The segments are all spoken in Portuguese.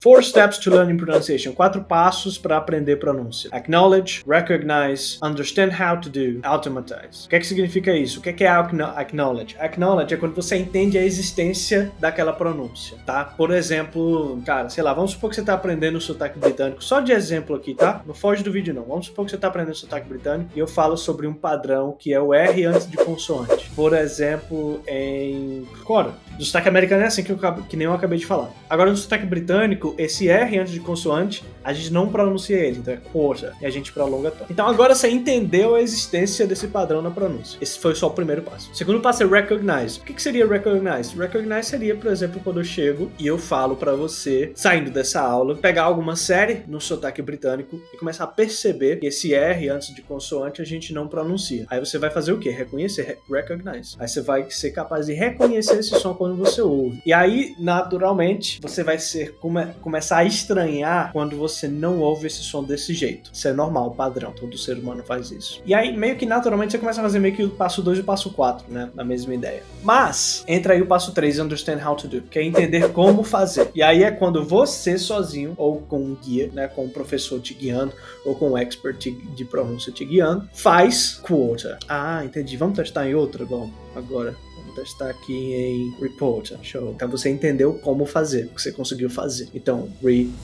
4 steps to learning pronunciation. 4 passos para aprender pronúncia. Acknowledge, recognize, understand how to do, automatize. O que significa isso? O que é acknowledge? Acknowledge é quando você entende a existência daquela pronúncia, tá? Por exemplo, cara, sei lá, vamos supor que você tá aprendendo o sotaque britânico. Só de exemplo aqui, tá? Não foge do vídeo não. Vamos supor que você tá aprendendo o sotaque britânico e eu falo sobre um padrão que é o R antes de consoante. Por exemplo, em Cora. No sotaque americano é assim que nem eu acabei de falar. Agora no sotaque britânico, esse R antes de consoante, a gente não pronuncia ele, então é quarter, e a gente prolonga todo. Então agora você entendeu a existência desse padrão na pronúncia. Esse foi só o primeiro passo. O segundo passo é recognize. O que seria recognize? Recognize seria, por exemplo, quando eu chego e eu falo pra você, saindo dessa aula, pegar alguma série no sotaque britânico e começar a perceber que esse R antes de consoante a gente não pronuncia. Aí você vai fazer o quê? Reconhecer, recognize. Aí você vai ser capaz de reconhecer esse som quando você ouve. E aí, naturalmente, você vai começar a estranhar quando você não ouve esse som desse jeito. Isso é normal, padrão, todo ser humano faz isso. E aí, meio que naturalmente, você começa a fazer meio que o passo 2 e o passo 4, né? Na mesma ideia. Mas, entra aí o passo 3, understand how to do, que é entender como fazer. E aí é quando você sozinho, ou com um guia, né? Com um professor te guiando, ou com um expert de pronúncia te guiando, faz quarter. Ah, entendi. Vamos testar em outra? Bom, agora vamos testar aqui em reporter. Show. Então você entendeu como fazer, o que você conseguiu fazer. Então, reporter.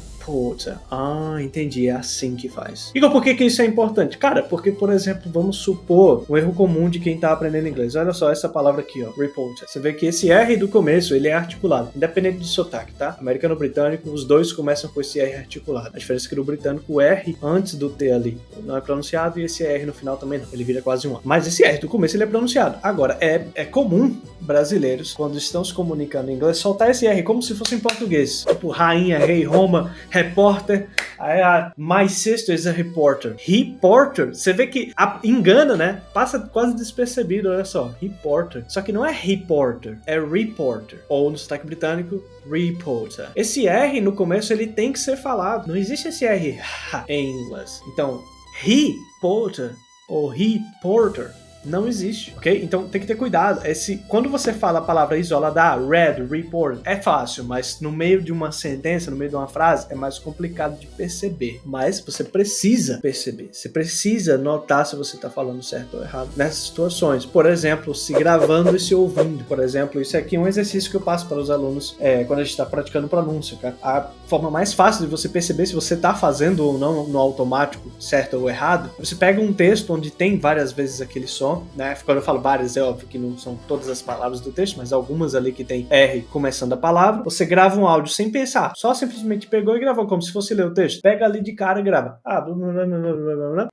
Ah, entendi. É assim que faz. Igor, por que isso é importante? Cara, porque, por exemplo, vamos supor um erro comum de quem tá aprendendo inglês. Olha só essa palavra aqui, ó. Reporter. Você vê que esse R do começo, ele é articulado. Independente do sotaque, tá? Americano-britânico, os dois começam com esse R articulado. A diferença é que no britânico, o R antes do T ali não é pronunciado e esse R no final também não. Ele vira quase um A. Mas esse R do começo, ele é pronunciado. Agora, é comum brasileiros, quando estão se comunicando em inglês, soltar esse R como se fosse em português. Tipo, rainha, rei, Roma, repórter. Aí my sister is a reporter. Reporter? Você vê que engana, né? Passa quase despercebido, olha só. Reporter. Só que não é reporter, é reporter. Ou no sotaque britânico, reporter. Esse R no começo, ele tem que ser falado. Não existe esse R em inglês. Então, reporter ou reporter não existe, ok? Então tem que ter cuidado. Quando você fala a palavra isolada, read, report, é fácil, mas no meio de uma sentença, no meio de uma frase, é mais complicado de perceber. Mas você precisa perceber. Você precisa notar se você está falando certo ou errado nessas situações. Por exemplo, se gravando e se ouvindo. Por exemplo, isso aqui é um exercício que eu passo para os alunos quando a gente está praticando pronúncia, cara. A forma mais fácil de você perceber se você está fazendo ou não no automático, certo ou errado, você pega um texto onde tem várias vezes aquele som, né? Quando eu falo várias, é óbvio que não são todas as palavras do texto, mas algumas ali que tem R começando a palavra. Você grava um áudio sem pensar, só simplesmente pegou e gravou como se fosse ler o texto. Pega ali de cara e grava.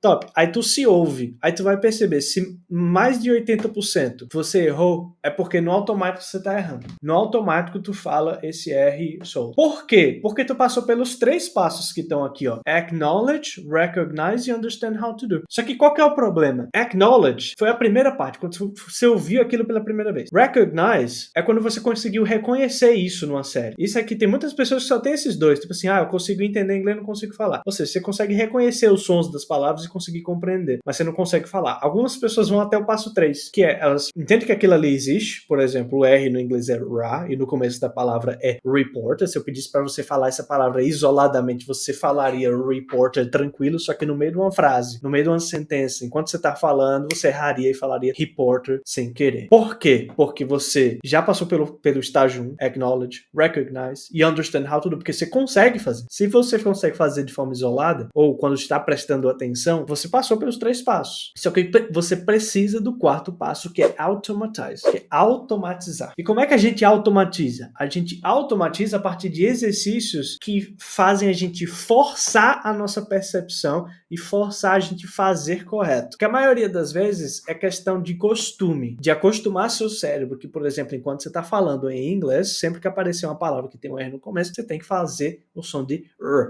Top. Aí tu se ouve, aí tu vai perceber se mais de 80% você errou, é porque no automático você tá errando. No automático tu fala esse R solto. Por quê? Porque tu passou pelos 3 passos que estão aqui, ó. Acknowledge, recognize e understand how to do. Só que qual que é o problema? Acknowledge foi a primeira parte, quando você ouviu aquilo pela primeira vez. Recognize é quando você conseguiu reconhecer isso numa série. Isso aqui tem muitas pessoas que só tem esses dois, tipo assim, eu consigo entender inglês, não consigo falar. Ou seja, você consegue reconhecer os sons das palavras e conseguir compreender, mas você não consegue falar. Algumas pessoas vão até o passo 3, que é, elas entendem que aquilo ali existe, por exemplo, o R no inglês é ra, e no começo da palavra é reporter. Se eu pedisse para você falar essa palavra isoladamente, você falaria reporter tranquilo, só que no meio de uma frase, no meio de uma sentença, enquanto você tá falando, você erraria e falaria reporter sem querer. Por quê? Porque você já passou pelo estágio 1, acknowledge, recognize e understand how to do, porque você consegue fazer. Se você consegue fazer de forma isolada, ou quando está prestando atenção, você passou pelos 3 passos. Só que você precisa do 4º passo, que é automatize, que é automatizar. E como é que a gente automatiza? A gente automatiza a partir de exercícios que fazem a gente forçar a nossa percepção e forçar a gente fazer correto. Porque a maioria das vezes é questão de costume, de acostumar seu cérebro, que, por exemplo, enquanto você está falando em inglês, sempre que aparecer uma palavra que tem um R no começo, você tem que fazer o som de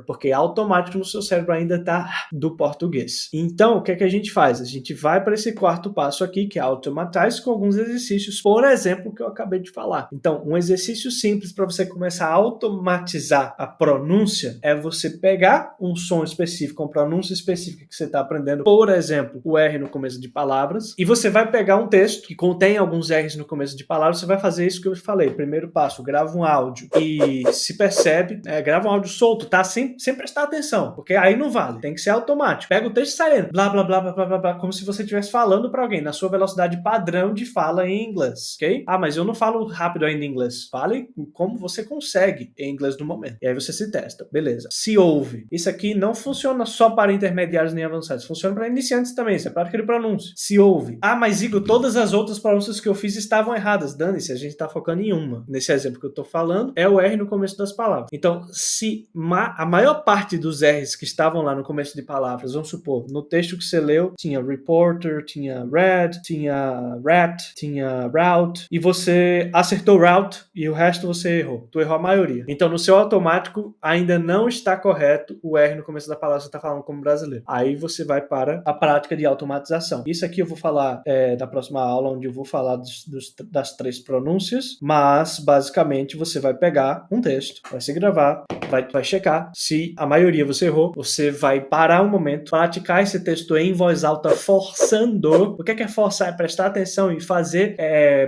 porque automático no seu cérebro ainda tá do português. Então, o que é que a gente faz? A gente vai para esse quarto passo aqui, que é automatize, com alguns exercícios, por exemplo, que eu acabei de falar. Então, um exercício simples para você começar a automatizar a pronúncia é você pegar um som específico, uma pronúncia específica que você está aprendendo, por exemplo, o R no começo de palavras, e você vai pegar um texto que contém alguns R's no começo de palavras, você vai fazer isso que eu falei. Primeiro passo, grava um áudio e se percebe, grava um áudio solto, tá? Sem prestar atenção, porque aí não vale, tem que ser automático. Pega o texto saindo, blá, blá, blá, blá, blá, blá, como se você estivesse falando para alguém, na sua velocidade padrão de fala em inglês, ok? Ah, mas eu não falo rápido ainda em inglês. Fale como você consegue em inglês no momento. E aí você se testa, beleza. Se ouve. Isso aqui não funciona só para intermediários nem avançados, funciona para iniciantes também, isso é prática de pronúncia. Se ouve. Ah, mas Igor, todas as outras pronúncias que eu fiz estavam erradas. Dane-se, a gente tá focando em uma. Nesse exemplo que eu tô falando, é o R no começo das palavras. Então, se a maior parte dos R's que estavam lá no começo de palavras, vamos supor, no texto que você leu, tinha reporter, tinha read, tinha rat, tinha route, e você acertou route e o resto você errou. Tu errou a maioria. Então, no seu automático, ainda não está correto o R no começo da palavra, você está falando como brasileiro. Aí você vai para a prática de automatização. Isso aqui eu vou falar na próxima aula, onde eu vou falar das 3 pronúncias, mas basicamente você vai pegar um texto, vai se gravar, vai checar. Se a maioria você errou, você vai parar um momento, praticar esse texto em voz alta, forçando. O que é forçar? É prestar atenção e fazer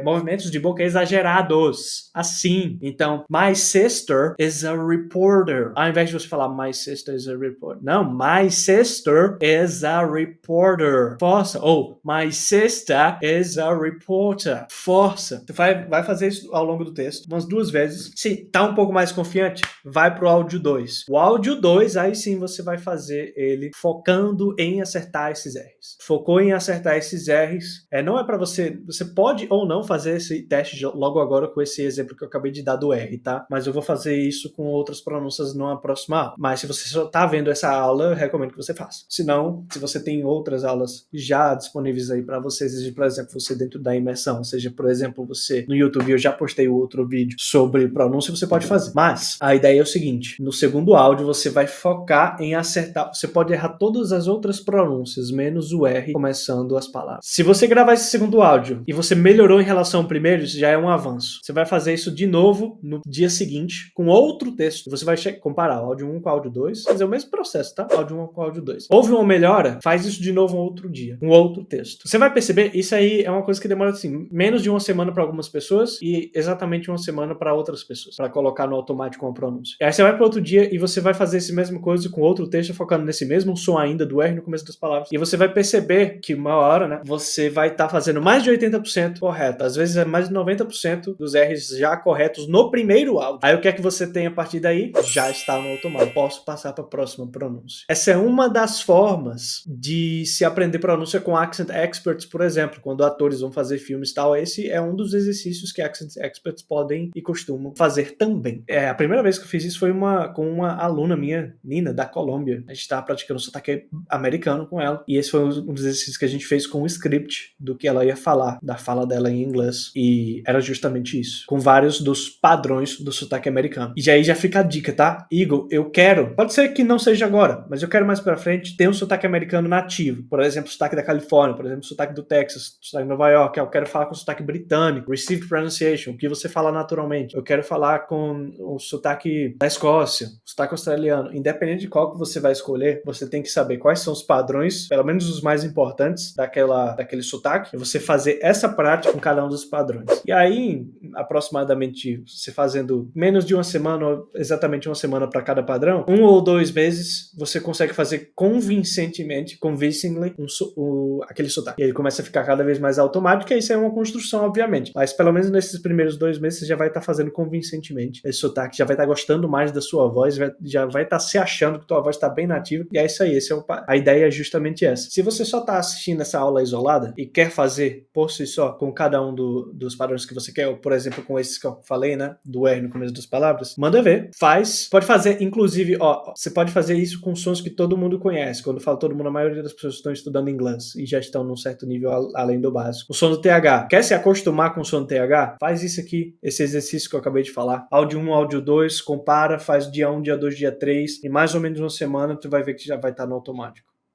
movimentos de boca exagerados. Assim. Então, my sister is a reporter. Ao invés de você falar my sister is a reporter. Não, my sister is a reporter. Força. Ou my sister is a reporter. Força. Tu vai fazer isso ao longo do texto umas 2 vezes. Se tá um pouco mais confiante, vai pro áudio 2. O áudio 2, aí sim você vai fazer ele focando em acertar esses R's. Focou em acertar esses R's. Não é para você pode ou não fazer esse teste logo agora com esse exemplo que eu acabei de dar do R, tá? Mas eu vou fazer isso com outras pronúncias numa próxima aula. Mas se você só tá vendo essa aula, eu recomendo que você faça. Se não, se você tem outras aulas já disponíveis aí para você, seja, por exemplo, você dentro da imersão, seja, por exemplo, você no YouTube, eu já postei outro vídeo sobre pronúncia, você pode fazer. Mas a ideia é o seguinte, no segundo áudio você vai focar em acertar, você pode errar todas as outras pronúncias, menos o R começando as palavras. Se você gravar esse segundo áudio e você melhorou em relação ao primeiro, isso já é um avanço. Você vai fazer isso de novo no dia seguinte, com outro texto. Você vai comparar o áudio 1 com o áudio 2, fazer o mesmo processo, tá? Áudio 1 com o áudio 2. Houve uma melhora, faz isso de novo um outro dia, com outro texto. Você vai perceber, isso aí é uma coisa que demora assim, menos de uma semana para algumas pessoas e exatamente uma semana para outras pessoas, para colocar no automático uma pronúncia. E aí você vai para outro dia e você vai fazer essa mesma coisa com outro texto, focando nesse mesmo som ainda do R no começo das palavras. E você vai perceber que uma hora, né, você vai estar fazendo mais de 80% correto. Às vezes é mais de 90% dos R's já corretos no primeiro áudio. Aí o que é que você tem a partir daí? Já está no automático. Posso passar para a próxima pronúncia. Essa é uma das formas de se aprender pronúncia com Accent Experts, por exemplo, quando atores vão fazer filmes e tal. Esse é um dos exercícios que Accent Experts podem e costumam fazer também. A primeira vez que eu fiz isso foi com uma aluna minha, Nina, da Colômbia. A gente estava praticando sotaque americano com ela. E esse foi um dos exercícios que a gente fez com o script do que ela ia falar, da fala dela em inglês. E era justamente isso, com vários dos padrões do sotaque americano. E aí já fica a dica, tá? Igor, eu quero, pode ser que não seja agora, mas eu quero mais pra frente ter um sotaque americano nativo. Por exemplo, sotaque da Califórnia, por exemplo, sotaque do Texas, sotaque de Nova York. Eu quero falar com sotaque britânico, received pronunciation, o que você fala naturalmente. Eu quero falar com o sotaque da Escócia, o sotaque australiano. Independente de qual que você vai escolher, você tem que saber quais são os padrões, pelo menos os mais importantes daquele sotaque, e você fazer essa prática com cada um dos padrões. E aí, aproximadamente, você fazendo menos de uma semana, ou exatamente uma semana para cada padrão, 1 ou 2 meses, você consegue fazer convincingly, aquele sotaque. E ele começa a ficar cada vez mais automático, e isso é uma construção, obviamente. Mas pelo menos nesses primeiros 2 meses, você já vai estar fazendo convincentemente esse sotaque, já vai estar gostando mais da sua voz, já vai estar se achando que tua voz está bem nativa, e é isso aí, a ideia é justamente essa. Se você só está assistindo essa aula isolada e quer fazer por si só, com cada um dos padrões que você quer, ou por exemplo, com esses que eu falei, né, do R no começo das palavras, manda ver, pode fazer, inclusive, você pode fazer isso com sons que todo mundo conhece. Quando eu falo todo mundo, a maioria das pessoas estão estudando inglês e já estão num certo nível além do básico. O som do TH, quer se acostumar com o som do TH? Faz isso aqui, esse exercício que eu acabei de falar, áudio 1, áudio 2, compara, faz dia 1, dia dia 2, dia 3, em mais ou menos uma semana, tu vai ver que já vai estar no automático.